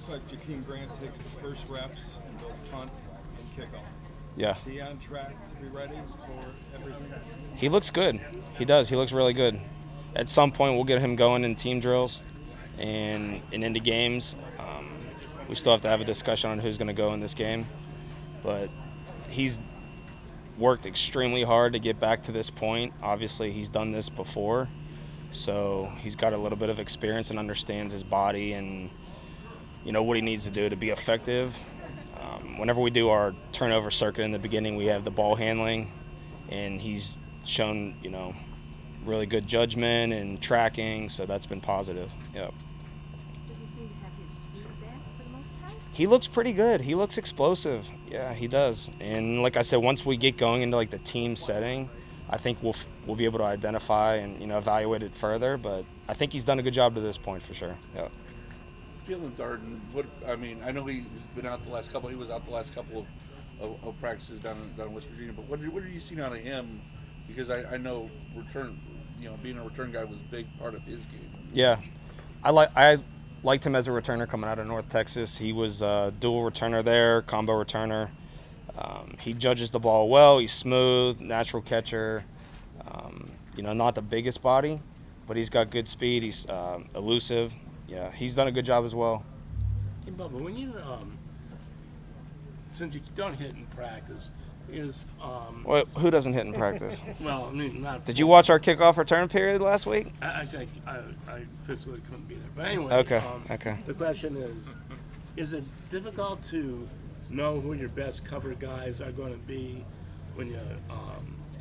looks like Jakeem Grant takes the first reps in both punt and kickoff. Yeah. Is he on track to be ready for everything? He looks good. He does. He looks really good. At some point, we'll get him going in team drills and into games. We still have to have a discussion on who's going to go in this game. But he's worked extremely hard to get back to this point. Obviously, he's done this before. So he's got a little bit of experience and understands his body and, what he needs to do to be effective. Whenever we do our turnover circuit in the beginning, we have the ball handling, and he's shown, really good judgment and tracking, so that's been positive. Yep. Does he seem to have his speed back for the most part? He looks pretty good. He looks explosive. Yeah, he does. And like I said, once we get going into the team setting, I think we'll be able to identify and evaluate it further. But I think he's done a good job to this point for sure. Yeah. Jalen Darden, I know he's been out the last couple. He was out the last couple of practices down in West Virginia. But what are you seeing out of him? Because I know being a return guy was a big part of his game. Yeah, I liked him as a returner coming out of North Texas. He was a dual returner there, combo returner. He judges the ball well. He's smooth, natural catcher. Not the biggest body, but he's got good speed. He's elusive. Yeah, he's done a good job as well. Hey, Bubba, when you since you don't hit in practice, Well, who doesn't hit in practice? well, I mean, not. Did you watch our kickoff return period last week? I physically couldn't be there, but anyway. Okay. Okay. The question is it difficult to know who your best cover guys are going to be when you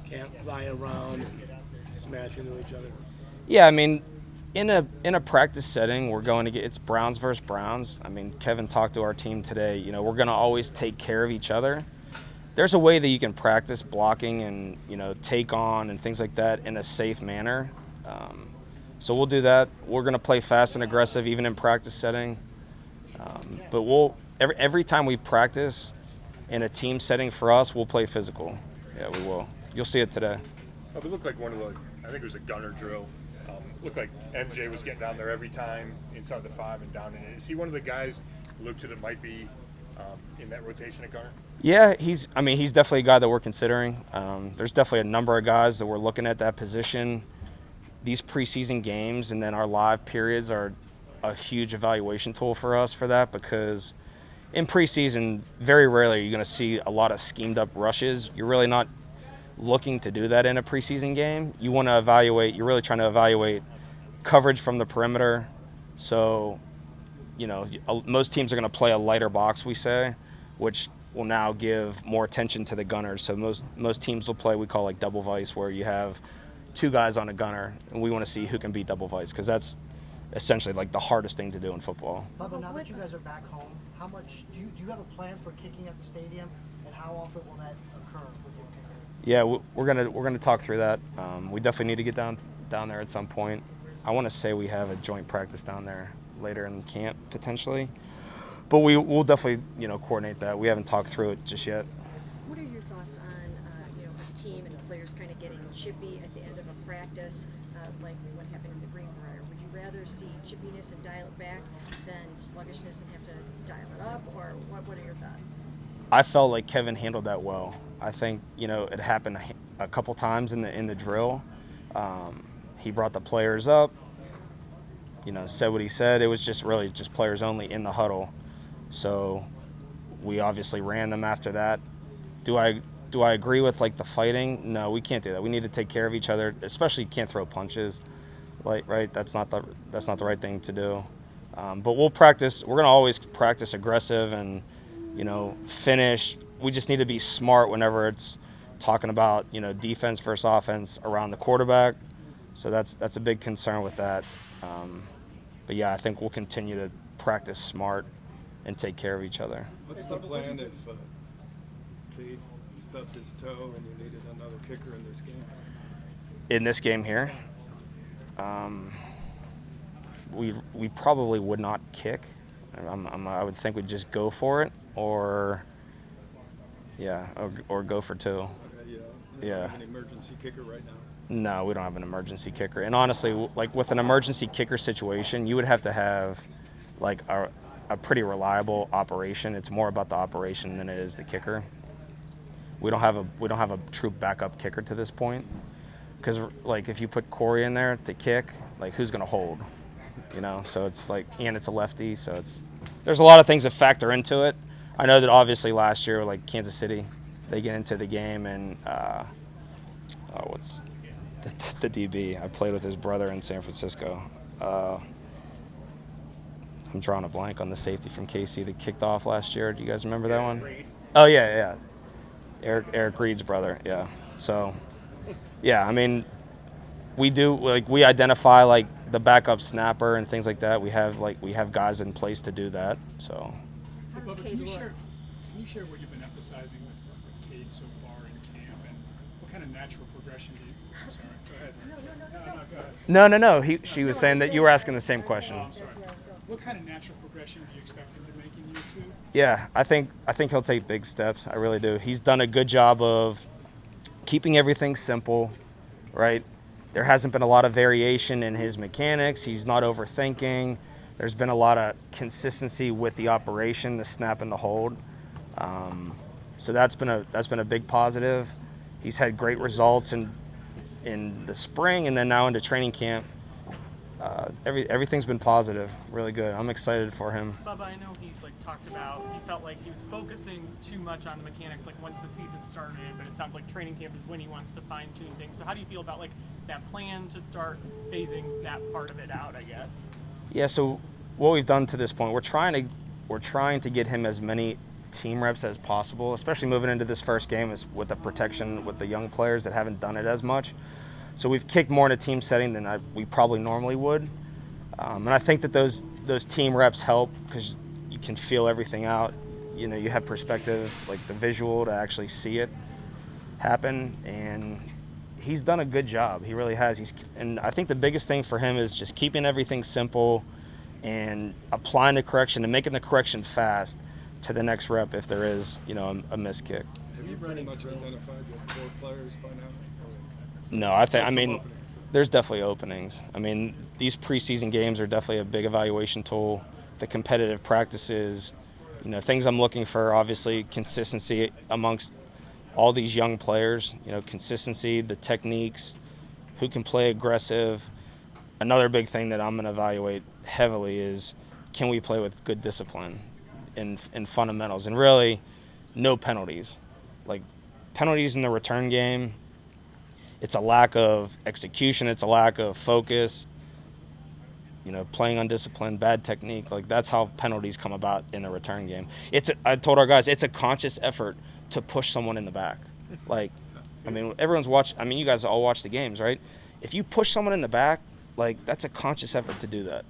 can't fly around and smash into each other? Yeah, I mean, in a practice setting, we're going to get it's Browns versus Browns. I mean, Kevin talked to our team today. We're going to always take care of each other. There's a way that you can practice blocking and take on and things like that in a safe manner. So we'll do that. We're going to play fast and aggressive even in practice setting. But every time we practice in a team setting for us, we'll play physical. Yeah, we will. You'll see it today. It looked like I think it was a gunner drill. Looked like MJ was getting down there every time inside the 5 and down in it. Is he one of the guys who looks at it might be in that rotation at gunner? Yeah, he's definitely a guy that we're considering. There's definitely a number of guys that we're looking at that position. These preseason games and then our live periods are a huge evaluation tool for us for that, because in preseason, very rarely are you going to see a lot of schemed up rushes. You're really not looking to do that in a preseason game. You want to evaluate, you're really trying to evaluate coverage from the perimeter. So, most teams are going to play a lighter box, we say, which will now give more attention to the gunners. So most teams will play, we call double vice, where you have two guys on a gunner, and we want to see who can beat double vice, because that's essentially the hardest thing to do in football. Bubba, now that you guys are back home, how much do you have a plan for kicking at the stadium, and how often will that occur with your kicker? Yeah, we're gonna talk through that. We definitely need to get down there at some point. I want to say we have a joint practice down there later in camp potentially, but we'll definitely coordinate that. We haven't talked through it just yet. What are your thoughts on the team and the players kind of getting chippy at the end of a practice, like what happened in the Greenbrier? Would you rather see chippiness and dial it back than sluggishness and have to dial it up, or what are your thoughts? I felt like Kevin handled that well. I think it happened a couple times in the drill. He brought the players up, said what he said. It was just really just players only in the huddle. So we obviously ran them after that. Do I agree with the fighting? No, we can't do that. We need to take care of each other, especially can't throw punches. Right? That's not the right thing to do. But we'll practice. We're going to always practice aggressive and finish. We just need to be smart whenever it's talking about defense versus offense around the quarterback. So that's a big concern with that. But yeah, I think we'll continue to practice smart and take care of each other. What's the plan if Cade stubbed his toe and you needed another kicker in this game? In this game here, we probably would not kick. I would think we'd just go for it, or go for two. Okay, you don't have an emergency kicker right now? No, we don't have an emergency kicker. And honestly, with an emergency kicker situation, you would have to have a pretty reliable operation. It's more about the operation than it is the kicker. We don't have a true backup kicker to this point, because like if you put Corey in there to kick, like who's gonna hold, So it's like, and it's a lefty, so there's a lot of things that factor into it. I know that obviously last year, like Kansas City, they get into the game and what's the DB? I played with his brother in San Francisco. I'm drawing a blank on the safety from KC that kicked off last year. Do you guys remember that one? Oh yeah. Eric Reed's brother, yeah. So, yeah, I mean, we identify like the backup snapper and things like that. We have guys in place to do that. So. How does Bubba, Cade look? can you share what you've been emphasizing with Cade so far in camp, and what kind of natural progression do you? I'm sorry. Go ahead. No, go ahead. No. She was saying that you were asking the same question. Oh, I'm sorry. What kind of natural progression do you expect him to make in year 2? Yeah, I think he'll take big steps. I really do. He's done a good job of keeping everything simple, right? There hasn't been a lot of variation in his mechanics. He's not overthinking. There's been a lot of consistency with the operation, the snap and the hold. So that's been a big positive. He's had great results in the spring and then now into training camp. Everything's been positive, really good. I'm excited for him. Bubba, I know he's talked about, he felt like he was focusing too much on the mechanics once the season started, but it sounds like training camp is when he wants to fine tune things. So how do you feel about that plan to start phasing that part of it out, I guess? Yeah, so what we've done to this point, we're trying to get him as many team reps as possible, especially moving into this first game with the protection with the young players that haven't done it as much. So we've kicked more in a team setting than we probably normally would. And I think that those team reps help because you can feel everything out. You have perspective, like the visual to actually see it happen. And he's done a good job. He really has. And I think the biggest thing for him is just keeping everything simple and applying the correction and making the correction fast to the next rep if there is, a missed kick. Have you pretty much identified your 4 players by now? No, I mean, there's definitely openings. I mean, these preseason games are definitely a big evaluation tool. The competitive practices, things I'm looking for, obviously, consistency amongst all these young players, consistency, the techniques, who can play aggressive. Another big thing that I'm going to evaluate heavily is can we play with good discipline in fundamentals and really no penalties. Like penalties in the return game, it's a lack of execution. It's a lack of focus, playing undisciplined, bad technique. That's how penalties come about in a return game. I told our guys, it's a conscious effort to push someone in the back. Everyone's watched. You guys all watch the games, right? If you push someone in the back, that's a conscious effort to do that.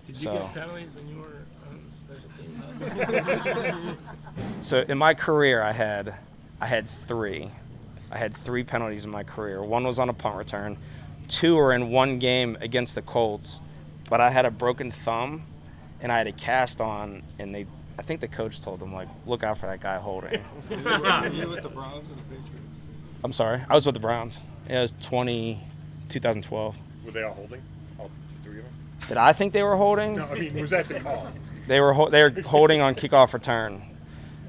Did you get penalties when you were on special teams? So in my career, I had 3. I had 3 penalties in my career. 1 was on a punt return. 2 were in one game against the Colts. But I had a broken thumb, and I had a cast on, and I think the coach told them, look out for that guy holding. Were you with the Browns or the Patriots? I'm sorry. I was with the Browns. Yeah, it was 2012. Were they all holding? All 3 of them? Did I think they were holding? No, was that the call? They were holding on kickoff return.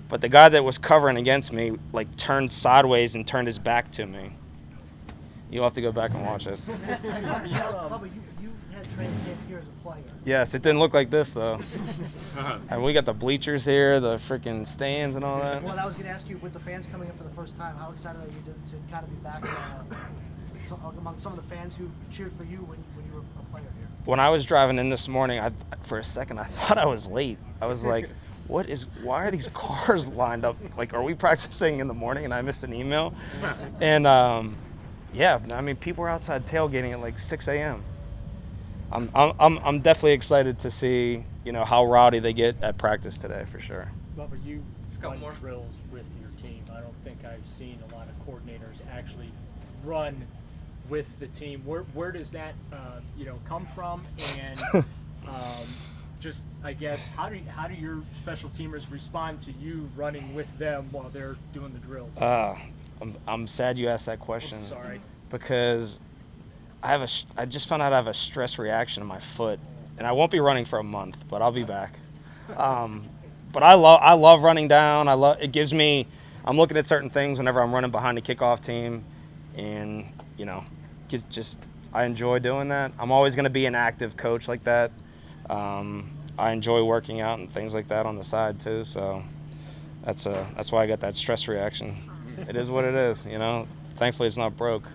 But the guy that was covering against me, turned sideways and turned his back to me. You'll have to go back and watch it. Bubba, you had training camp here as a player. Yes, it didn't look like this, though. And we got the bleachers here, the freaking stands and all that. Well, I was going to ask you, with the fans coming in for the first time, how excited are you to kind of be back among some of the fans who cheered for you when you were a player here? When I was driving in this morning, for a second, I thought I was late. I was like, why are these cars lined up? Are we practicing in the morning and I missed an email? And, people were outside tailgating at 6 a.m. I'm definitely excited to see, how rowdy they get at practice today, for sure. Bubba, you run drills with your team. I don't think I've seen a lot of coordinators actually run with the team. Where does that, come from? And just, I guess, how do your special teamers respond to you running with them while they're doing the drills? I'm sad you asked that question. Sorry. Because I just found out I have a stress reaction in my foot, and I won't be running for a month, but I'll be back. But I love running down. It gives me. I'm looking at certain things whenever I'm running behind the kickoff team, and I enjoy doing that. I'm always going to be an active coach like that. I enjoy working out and things like that on the side too. So that's why I got that stress reaction. It is what it is, you know. Thankfully, it's not broke.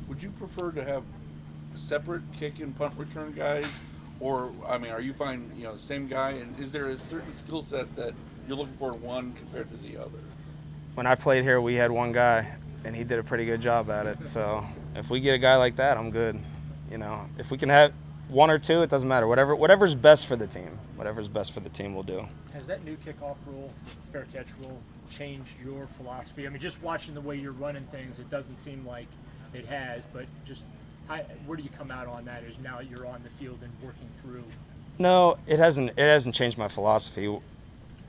Would you prefer to have separate kick and punt return guys, or I mean, are you fine, you know, same guy? And is there a certain skill set that you're looking for in one compared to the other? When I played here, we had one guy, and he did a pretty good job at it. So if we get a guy like that, I'm good. You know, if we can have one or two, it doesn't matter. Whatever's best for the team. Whatever's best for the team, we'll do. Has that new kickoff rule, fair catch rule, changed your philosophy? I mean, just watching the way you're running things, it doesn't seem like it has, but just where do you come out on that as now you're on the field and working through? No, it hasn't changed my philosophy.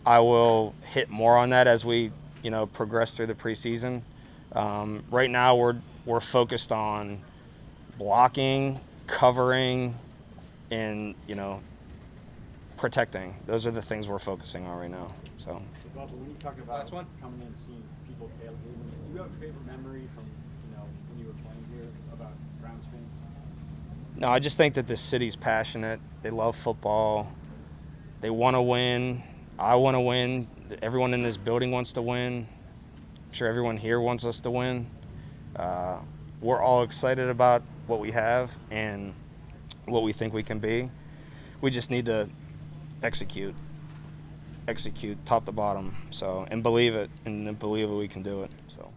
I will hit more on that as we, you know, progress through the preseason. Right now we're focused on blocking, covering, and, you know, protecting. Those are the things we're focusing on right now. So. Bubba, when you talk about coming in and seeing people tailgating, do you have a favorite memory from, you know, when you were playing here about Browns fans? No, I just think that this city's passionate. They love football. They want to win. I want to win. Everyone in this building wants to win. I'm sure everyone here wants us to win. We're all excited about what we have and what we think we can be. We just need to execute top to bottom. So, and believe it, we can do it. So.